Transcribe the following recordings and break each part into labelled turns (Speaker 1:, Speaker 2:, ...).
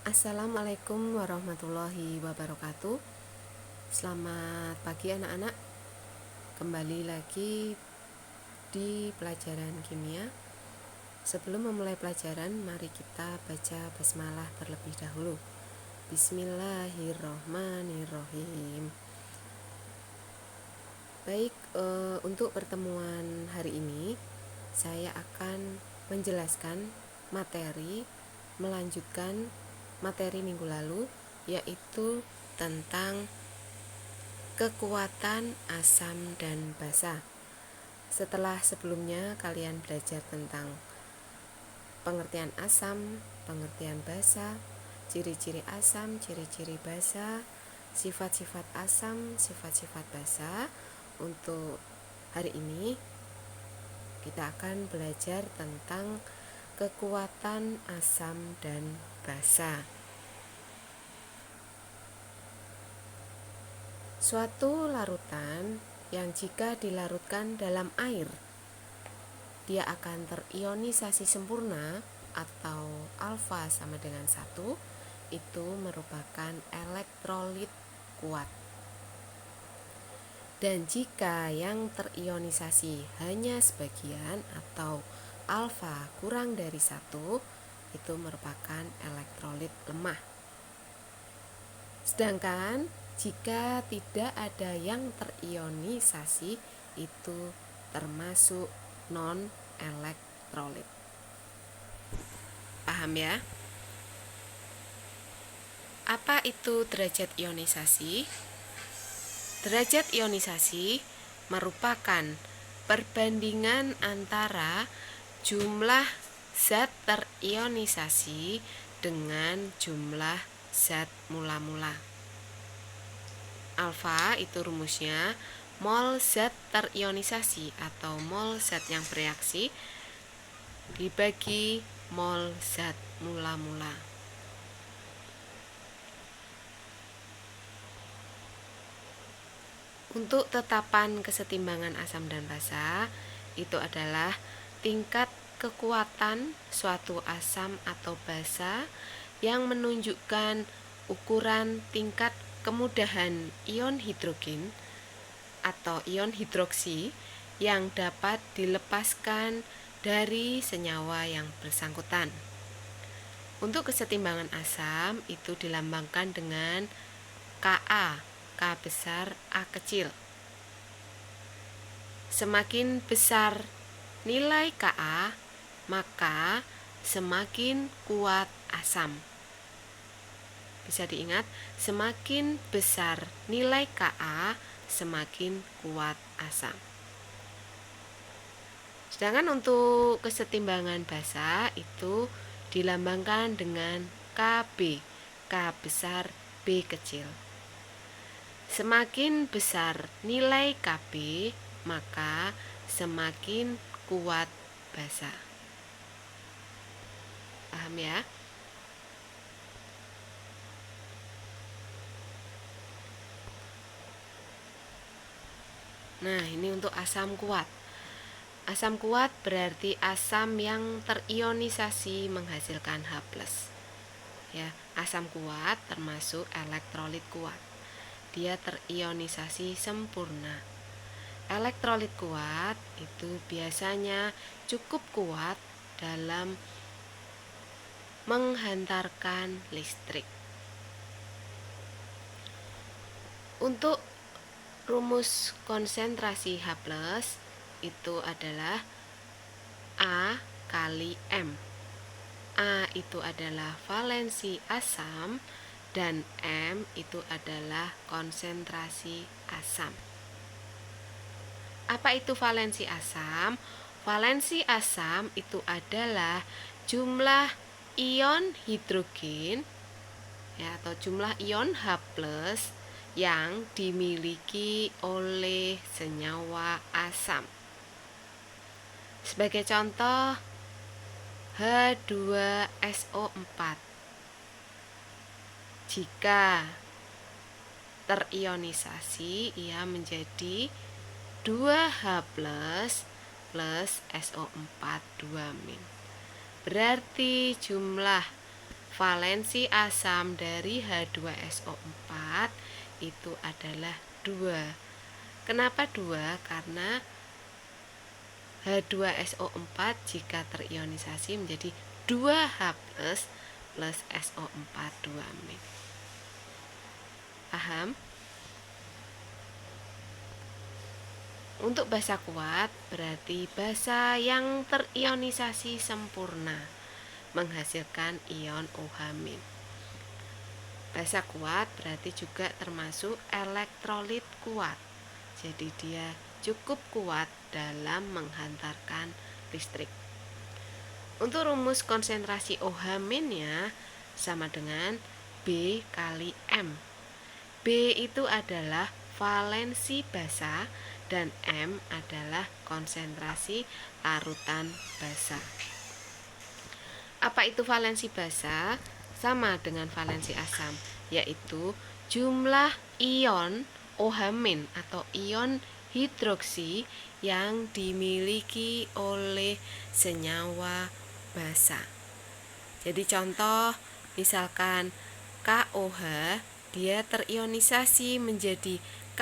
Speaker 1: Assalamualaikum warahmatullahi wabarakatuh. Selamat pagi anak-anak. Kembali lagi di pelajaran kimia. Sebelum memulai pelajaran, mari kita baca basmalah terlebih dahulu. Bismillahirrohmanirrohim. Baik, untuk pertemuan hari ini saya akan menjelaskan melanjutkan materi minggu lalu, yaitu tentang kekuatan asam dan basa. Setelah sebelumnya kalian belajar tentang pengertian asam, pengertian basa, ciri-ciri asam, ciri-ciri basa, sifat-sifat asam, sifat-sifat basa. Untuk hari ini kita akan belajar tentang kekuatan asam dan basa. Suatu larutan yang jika dilarutkan dalam air, dia akan terionisasi sempurna atau alfa sama dengan 1, itu merupakan elektrolit kuat. Dan jika yang terionisasi hanya sebagian atau alfa kurang dari 1, itu merupakan elektrolit lemah. Sedangkan jika tidak ada yang terionisasi, itu termasuk non-elektrolit. Paham ya? Apa itu derajat ionisasi? Derajat ionisasi merupakan perbandingan antara jumlah zat terionisasi dengan jumlah zat mula-mula. Alfa itu rumusnya mol zat terionisasi atau mol zat yang bereaksi dibagi mol zat mula-mula. Untuk tetapan kesetimbangan asam dan basa, itu adalah tingkat kekuatan suatu asam atau basa yang menunjukkan ukuran tingkat kemudahan ion hidrogen atau ion hidroksi yang dapat dilepaskan dari senyawa yang bersangkutan. Untuk kesetimbangan asam itu dilambangkan dengan Ka, K besar, A kecil. Semakin besar nilai Ka, maka semakin kuat asam. Bisa diingat, semakin besar nilai Ka, semakin kuat asam. Sedangkan untuk kesetimbangan basa itu dilambangkan dengan Kb, K besar, B kecil. Semakin besar nilai Kb, maka semakin kuat basa. Paham ya? Nah, ini untuk asam kuat. Asam kuat berarti asam yang terionisasi menghasilkan H+. Ya, asam kuat termasuk elektrolit kuat. Dia terionisasi sempurna. Elektrolit kuat itu biasanya cukup kuat dalam menghantarkan listrik. Untuk rumus konsentrasi H+ itu adalah A kali M. A itu adalah valensi asam dan M itu adalah konsentrasi asam. Apa itu valensi asam? Valensi asam itu adalah jumlah ion hidrogen ya, atau jumlah ion H+ yang dimiliki oleh senyawa asam. Sebagai contoh, H2SO4 jika terionisasi ia menjadi 2H+ plus SO4 2-. Berarti jumlah valensi asam dari H2SO4 itu adalah 2. Kenapa 2? Karena H2SO4 jika terionisasi menjadi 2H plus SO4 2-. Paham? Untuk basa kuat berarti basa yang terionisasi sempurna menghasilkan ion OH-. Basa kuat berarti juga termasuk elektrolit kuat. Jadi dia cukup kuat dalam menghantarkan listrik. Untuk rumus konsentrasi OH-nya sama dengan B kali M. B itu adalah valensi basa dan M adalah konsentrasi larutan basa. Apa itu valensi basa? Sama dengan valensi asam, yaitu jumlah ion OH- atau ion hidroksi yang dimiliki oleh senyawa basa. Jadi contoh, misalkan KOH dia terionisasi menjadi K+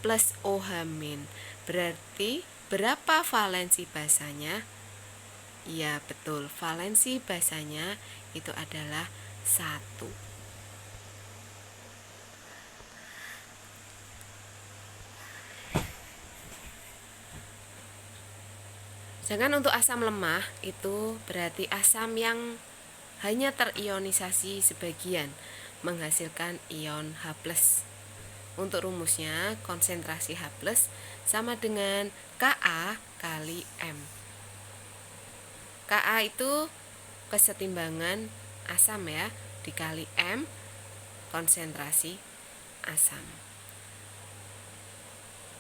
Speaker 1: plus OH-. Berarti berapa valensi basanya? Ya betul, valensi basanya itu adalah 1. Sedangkan untuk asam lemah itu berarti asam yang hanya terionisasi sebagian menghasilkan ion H+. Untuk rumusnya konsentrasi H+ sama dengan Ka kali M. Ka itu kesetimbangan asam ya, dikali M konsentrasi asam.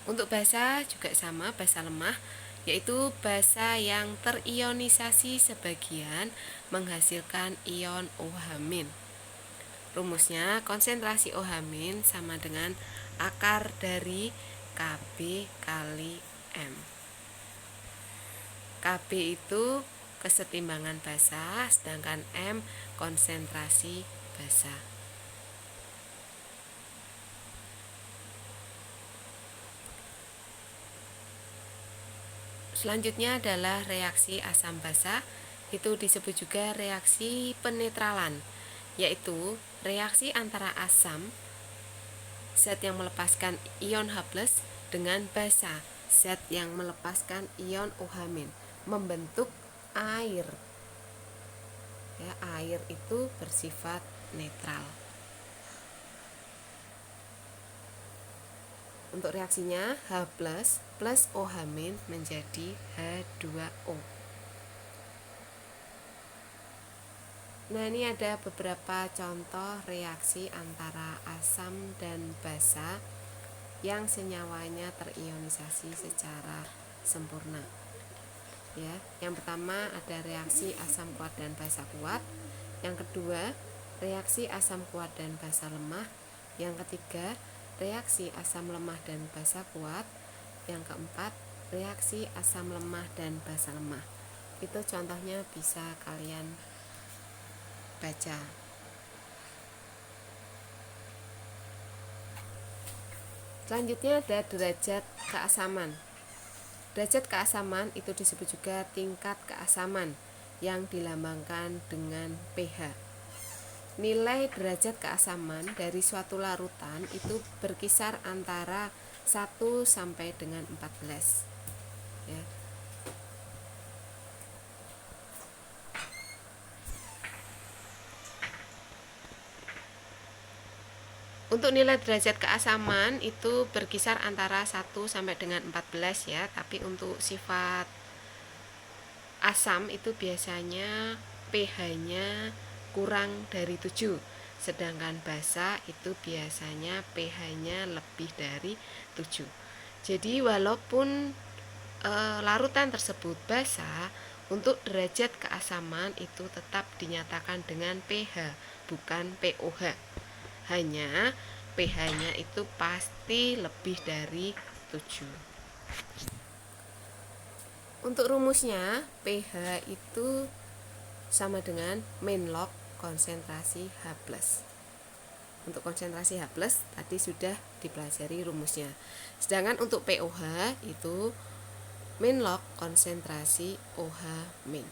Speaker 1: Untuk basa juga sama, basa lemah yaitu basa yang terionisasi sebagian menghasilkan ion OH-. Rumusnya konsentrasi OH- sama dengan akar dari Kb kali M. Kb itu kesetimbangan basa, sedangkan M konsentrasi basa. Selanjutnya adalah reaksi asam basa, itu disebut juga reaksi penetralan, yaitu reaksi antara asam zat yang melepaskan ion H+ dengan basa zat yang melepaskan ion OH- membentuk air. Ya, air itu bersifat netral. Untuk reaksinya H+ plus OH- menjadi H2O. Nah, ini ada beberapa contoh reaksi antara asam dan basa yang senyawanya terionisasi secara sempurna. Ya, yang pertama ada reaksi asam kuat dan basa kuat. Yang kedua, reaksi asam kuat dan basa lemah. Yang ketiga, reaksi asam lemah dan basa kuat. Yang keempat, reaksi asam lemah dan basa lemah. Itu contohnya bisa kalian baca. Selanjutnya ada derajat keasaman. Derajat keasaman itu disebut juga tingkat keasaman yang dilambangkan dengan pH. Nilai derajat keasaman dari suatu larutan itu berkisar antara 1 sampai dengan 14. Ya. Untuk nilai derajat keasaman itu berkisar antara 1 sampai dengan 14 ya, tapi untuk sifat asam itu biasanya pH-nya kurang dari 7, sedangkan basa itu biasanya pH-nya lebih dari 7. Jadi walaupun larutan tersebut basa, untuk derajat keasaman itu tetap dinyatakan dengan pH, bukan pOH. Hanya pH-nya itu pasti lebih dari 7. Untuk rumusnya pH itu sama dengan min log konsentrasi H+. Untuk konsentrasi H+ tadi sudah dipelajari rumusnya. Sedangkan untuk POH itu min log konsentrasi OH-.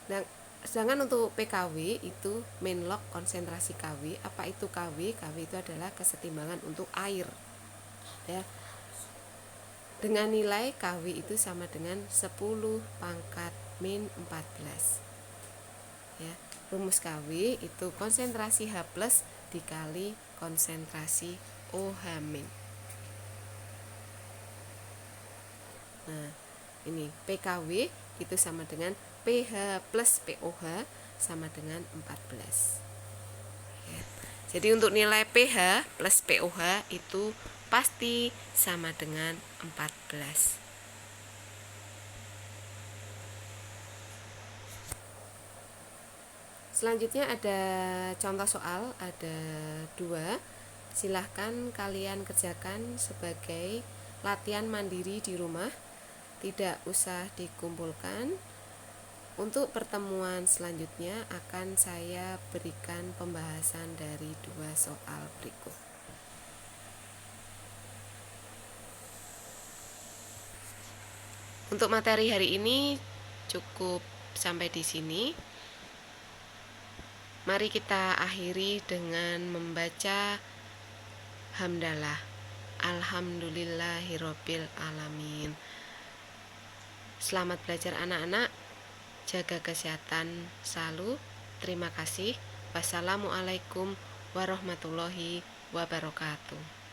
Speaker 1: Dan sedangkan untuk PKW itu min log konsentrasi KW. Apa itu KW? KW itu adalah kesetimbangan untuk air. Ya. Dengan nilai KW itu sama dengan 10 pangkat min 14. Ya. Rumus KW itu konsentrasi H+ dikali konsentrasi OH-. Nah, ini PKW itu sama dengan pH plus POH sama dengan 14. Ya. Jadi untuk nilai pH plus POH itu pasti sama dengan 14. Selanjutnya ada contoh soal, ada 2. Silahkan kalian kerjakan sebagai latihan mandiri di rumah, tidak usah dikumpulkan. Untuk pertemuan selanjutnya akan saya berikan pembahasan dari 2 soal berikut. Untuk materi hari ini cukup sampai di sini. Mari kita akhiri dengan membaca hamdalah. Alhamdulillahirabbil alamin. Selamat belajar anak-anak. Jaga kesehatan selalu. Terima kasih. Wassalamualaikum warahmatullahi wabarakatuh.